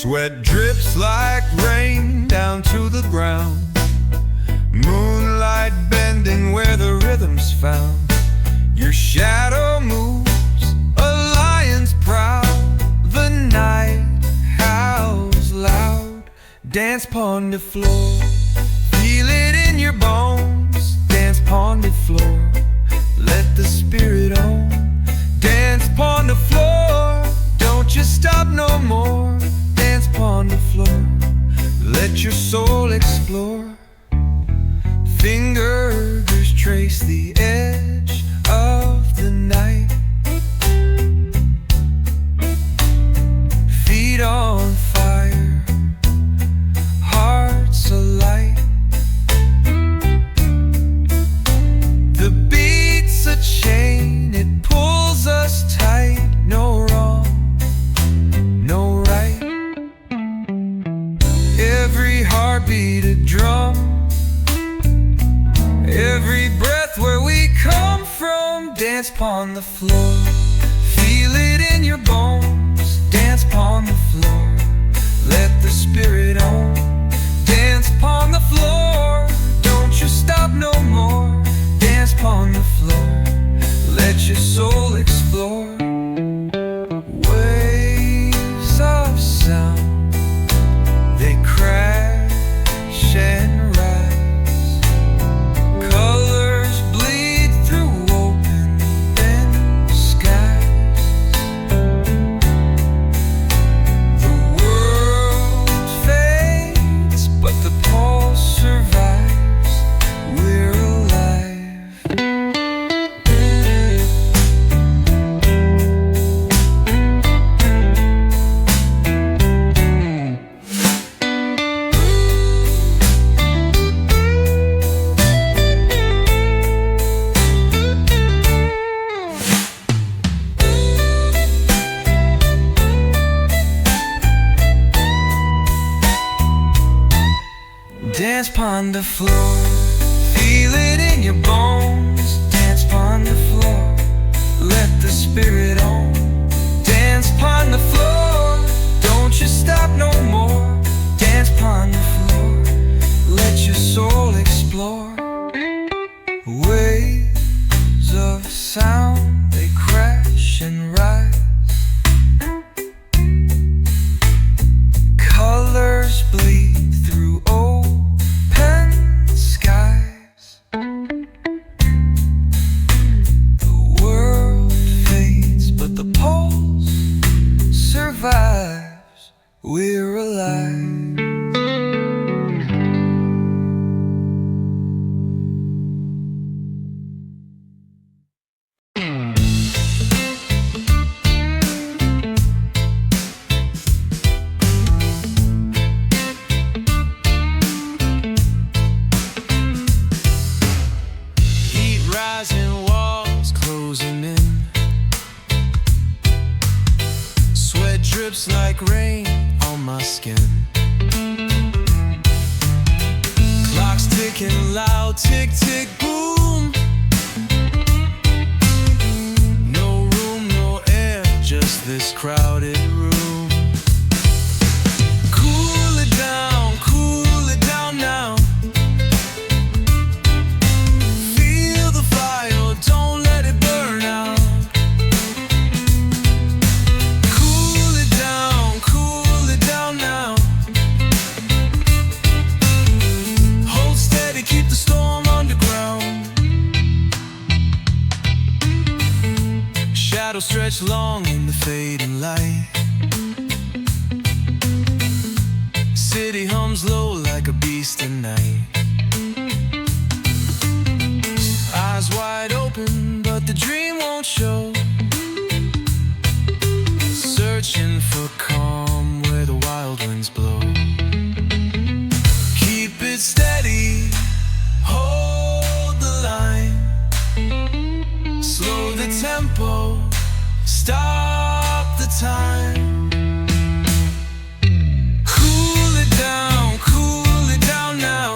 Sweat drips like rain down to the ground. Moonlight bending where the rhythm's found. Your shadow moves, a lion's proud. The night howls loud. Dance pon the floor, feel it in your bones. Dance pon the floor, let the spirit on. Dance pon the floor, don't you stop no more. Dance pon the floor, let your soul explore. Fingers trace the edge of the night. Feet on fire, hearts alight. The beat's a chain, it pulls us tight. No wrong, no right. Every heartbeat a drum, every breath where we come from. Dance pon the floor, feel it in your bones. Dance pon the floor, let the spirit on. Dance pon the floor, don't you stop no more. Dance pon the floor, let your soul explore. Waves of sound, they crash and rise. Colors bleed through open skies. The world fades, but the pulse survives. We're alive. Dance pon the floor, feel it in your bones. Dance pon the floor, let the spirit on. Dance pon the floor, don't you stop no more. Dance pon the floor, let your soul explore. Waves of sound, they crash and rise. Colors bleed through open skies. The world fades, but the pulse survives. We're alive. Rising walls closing in. Sweat drips like rain on my skin. Clock's ticking loud, tick tick boom. No room, no air, just this crowded room. Cool it down now. Don't let it burn out. Cool it down now. Hold steady, keep the storm underground. Shadows stretch long in the fading light. City hums low like a beast at night. Eyes wide open, but the dream won't show. Searching for calm where the wild winds blow. Keep it steady, hold the line. Slow the tempo, stop the time. Cool it down now.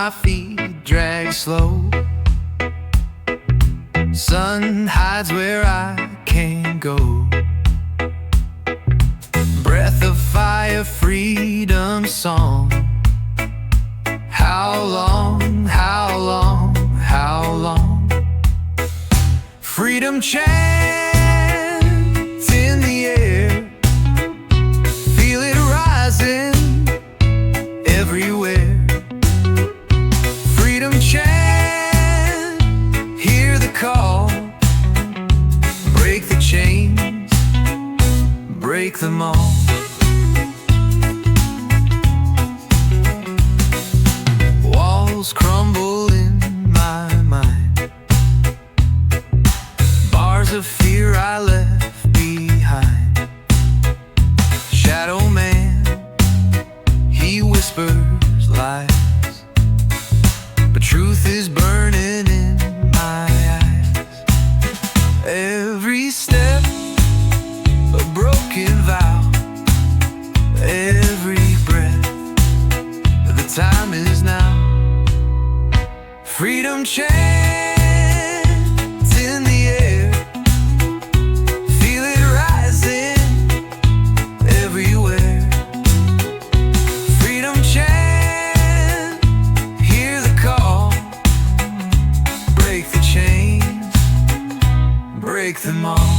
my feet drag slow. Sun hides where I can't go. Breath of fire, freedom song. How long, how long, how long? Freedom chants in the air. Feel it rising everywhere. Freedom chant, hear the call. Break the chains, break them all. Walls crumble in my mind. Bars of fear I left behind. Shadow man, he whispers lies, but truth is burning in my eyes. Every step a broken vow. Every breath, the time is now. Freedom chants in the air. Feel it rising everywhere. Freedom chant, hear the call. Break the chains, break them all.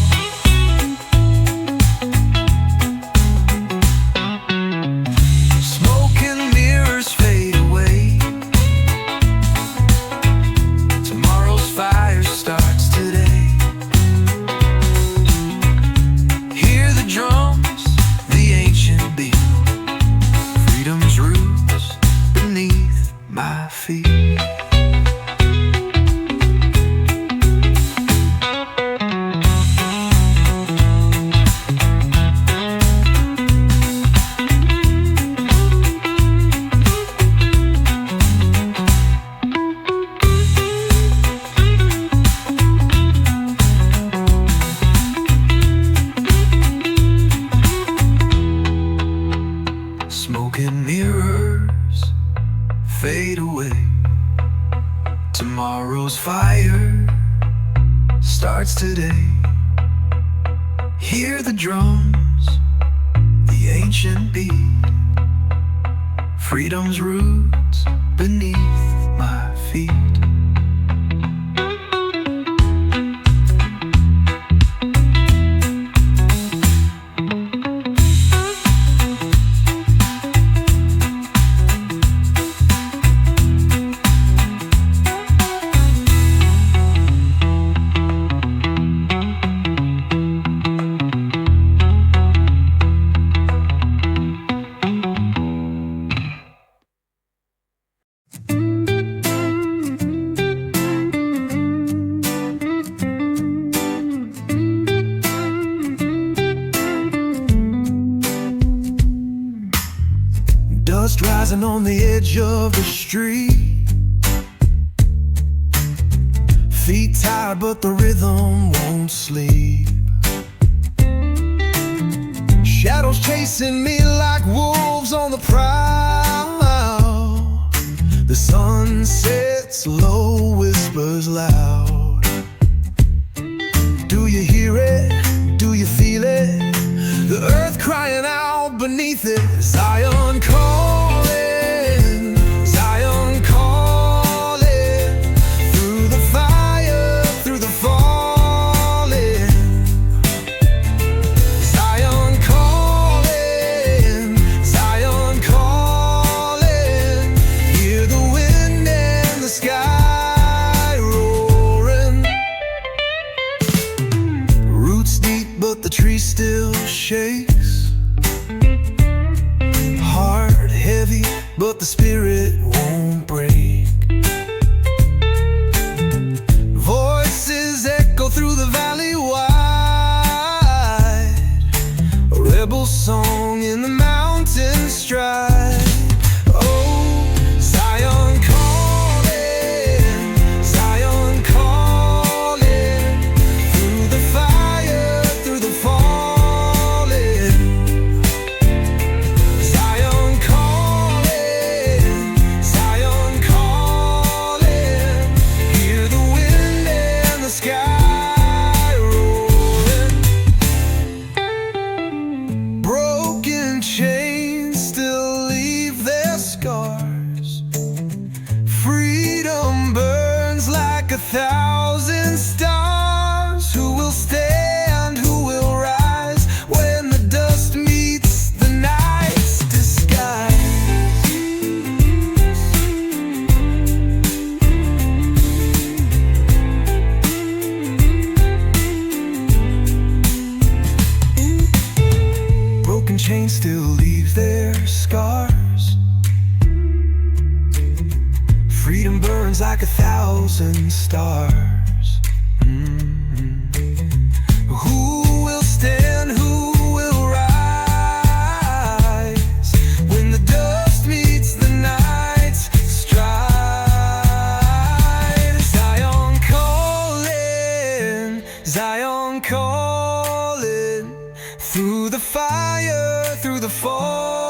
Smoke and mirrors fade away. Tomorrow's fire starts today. Hear the drums, the ancient beat. Freedom's roots beneath my feet. Dust rising on the edge of the street. Feet tired but the rhythm won't sleep. Shadows chasing me like wolves on the prowl. The sun sets low, whispers loud. Do you hear it? Do you feel it? The earth crying out beneath it. Zion calling, Zion calling. Through the fire, through the falling. Zion calling, Zion calling. Hear the wind and the sky roaring. Roots deep but the tree still shakes. Heart heavy, but the spirit won't break. Voices echo through the valley wide. A rebel song in the mountain stride. Oh, Zion calling, Zion calling. Through the fire, through the falling. Zion calling, like 1,000 stars. Who will stand, who will rise when the dust meets the night's disguise? Broken chains still leave their scars. Freedom burns like 1,000 stars. Who will stand, who will rise when the dust meets the night's stride? Zion calling, Zion calling, through the fire, through the fall.